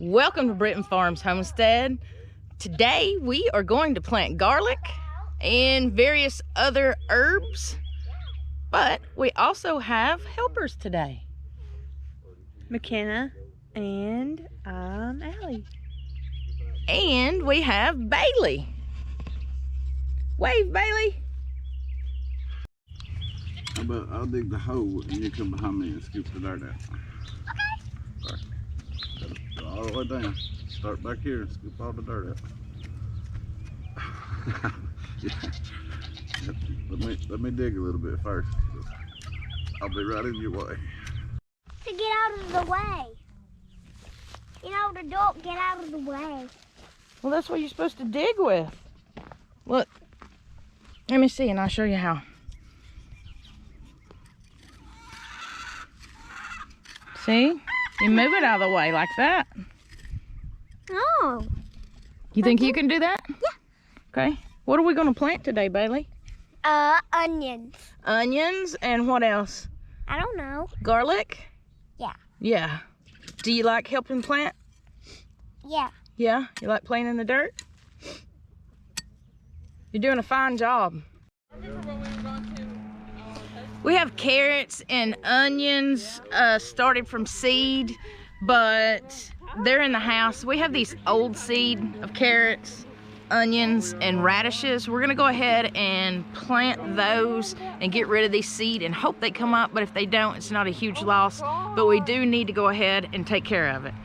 Welcome to Britton Farms Homestead. Today we are going to plant garlic and various other herbs, but we also have helpers today. McKenna and Allie. And we have Bailey. Wave, Bailey. How about I'll dig the hole and you come behind me and scoop the dirt out. Okay. All right. Go all the way down. Start back here and scoop all the dirt out. Yeah. Let me dig a little bit first. I'll be right in your way. To get out of the way. You know, the dog, get out of the way. Well, that's what you're supposed to dig with. Look. Let me see and I'll show you how. See? You move it out of the way like that. Oh. You think you can do that? Yeah. Okay. What are we going to plant today, Bailey? Onions. Onions and what else? I don't know. Garlic? Yeah. Yeah. Do you like helping plant? Yeah. Yeah? You like playing in the dirt? You're doing a fine job. We have carrots and onions started from seed, but they're in the house. We have these old seed of carrots, onions, and radishes. We're gonna go ahead and plant those and get rid of these seed and hope they come up, but if they don't, it's not a huge loss, but we do need to go ahead and take care of it.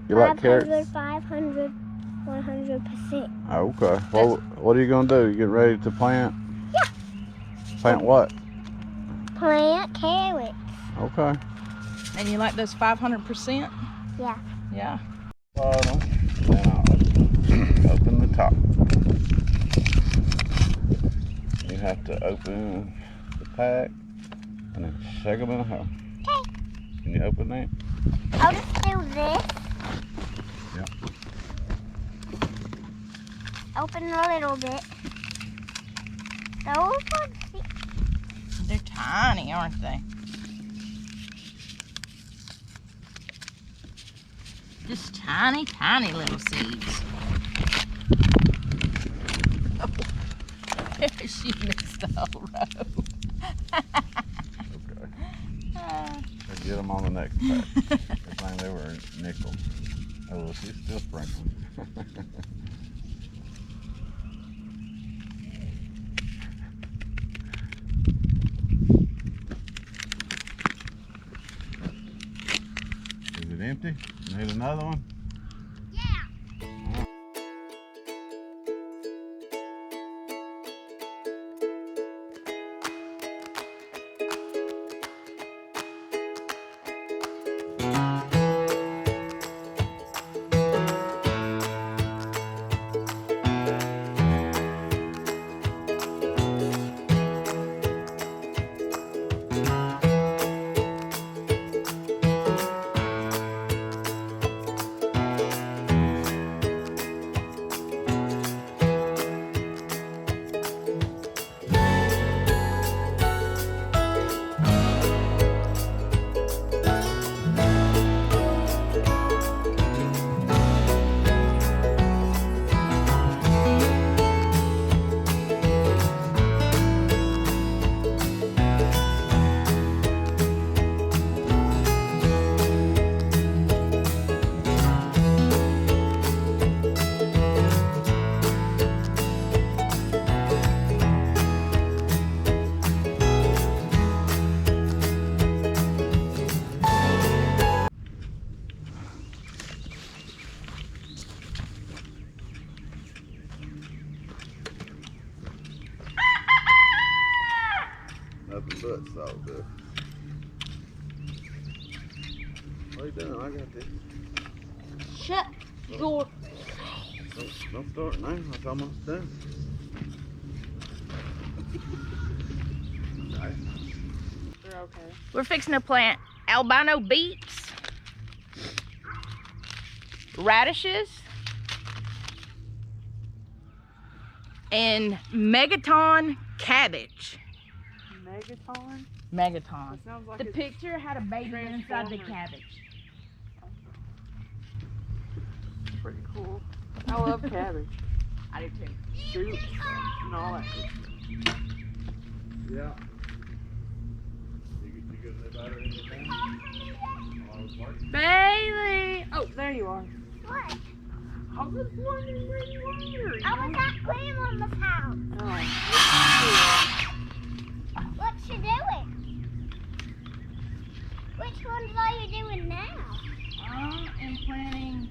You like carrots? 500, 100%. Okay. Well, what are you gonna do? You get ready to plant? Yeah. Plant what? Plant carrots. Okay. And you like those 500%? Yeah. Yeah. Bottom. Now open the top. You have to open the pack and then shake them in a hole. Okay. Can you open that? I'll just do this. Yeah. Open a little bit. Those ones. They're tiny, aren't they? Just tiny, tiny little seeds. Oh, she missed the whole row. Okay. Get them on the next pack. I think they were nickel. Oh, well, she's still sprinkling. Is it empty? Need another one? What are you doing? I got this. Shut your... Don't start now. It's almost done. Okay. They're okay. We're fixing to plant albino beets, radishes, and megaton cabbage. Megaton? Megaton. It sounds like The it's picture had a baby inside the Transformers. cabbage. pretty cool. I love cabbage. I do too. Soups and all that good stuff. Yeah. You get the battery in your thing? Bailey! Oh, there you are. What? I was wondering where you were. I was at Grandmama's house. Oh, What you doing? Which ones are you doing now? I am planting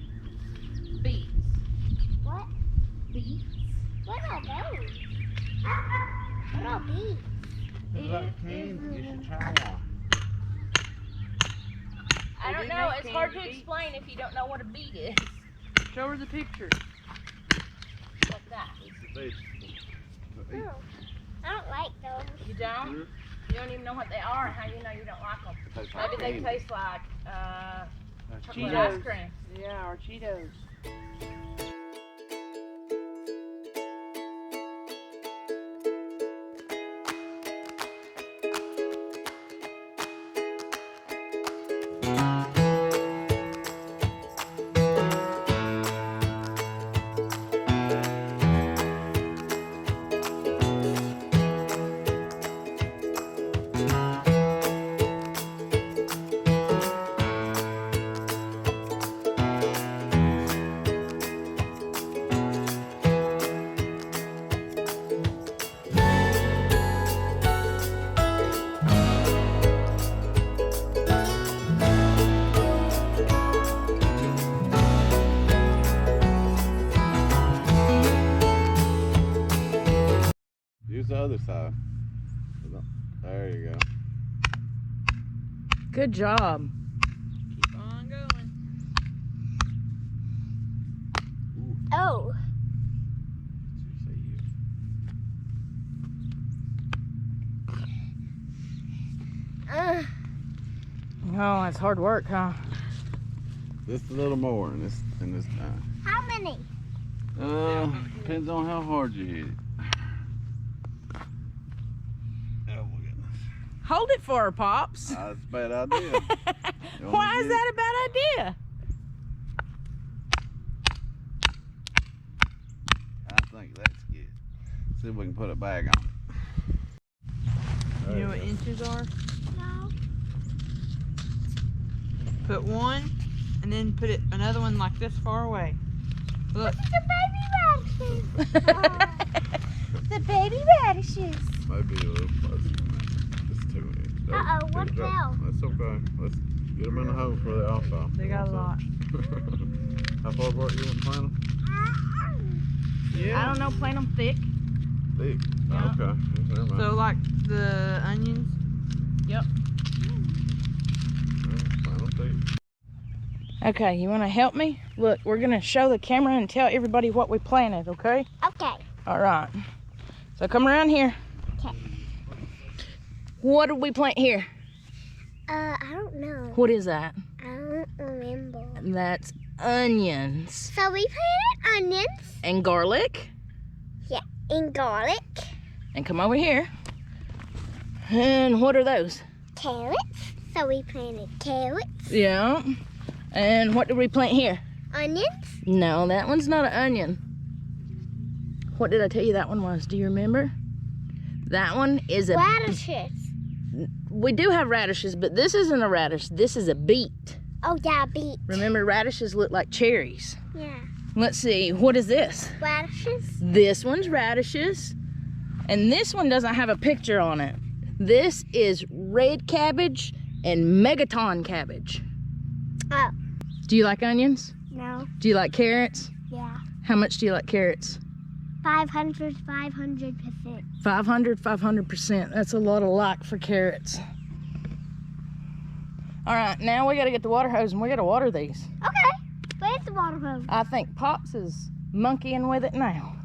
beets. What? Beets? What are those? What are these? You should try one. I don't do know. make It's hard to candy beets. explain if you don't know what a beet is. show her the picture. Like that. It's a vegetable. Oh, I don't like those. You don't? Sure. You don't even know what they are. How do you know you don't like them? Tastes like Maybe they candy. taste like chocolate Cheetos. ice cream. Yeah, our Cheetos. Use the other side. There you go. Good job. Keep on going. Oh, Oh, it's hard work, huh? Just a little more in this time. how many? Depends on how hard you hit it. Oh my goodness. Hold it for her, Pops. That's a bad idea. Why is that a bad idea? I think that's good. See if we can put a bag on. You know what inches are? No. Put one, and then put it another one like this far away. Look. The baby radishes. The baby radishes. Maybe a little closer than that. Just 2 inches. Uh-oh, what fell? That's okay. Let's get them in the hole for the alfalfa. They got a lot. How far apart you want to plant them? I don't know, plant them thick. Thick. Yeah. Okay. Never mind. So like the onions. Yep. Plant 'em thick. Okay, you want to help me? Look, we're going to show the camera and tell everybody what we planted, okay? Okay. All right. So come around here. Okay. What did we plant here? I don't know. What is that? I don't remember. That's onions. So we planted onions And garlic. and garlic, And come over here. And what are those? carrots. So we planted carrots, Yeah. And what did we plant here? onions, No, that one's not an onion. What did I tell you that one was? Do you remember? That one is a... radishes. We do have radishes, but this isn't a radish. This is a beet. Oh yeah, beets. Remember, radishes look like cherries. Yeah. Let's see, what is this? Radishes. This one's radishes, and this one doesn't have a picture on it. This is red cabbage and megaton cabbage. Oh. Do you like onions? No. Do you like carrots? Yeah. How much do you like carrots? 500%. 500%. That's a lot of like for carrots. All right, now we gotta get the water hose and we gotta water these. Okay. Where's the water hose? I think Pops is monkeying with it now.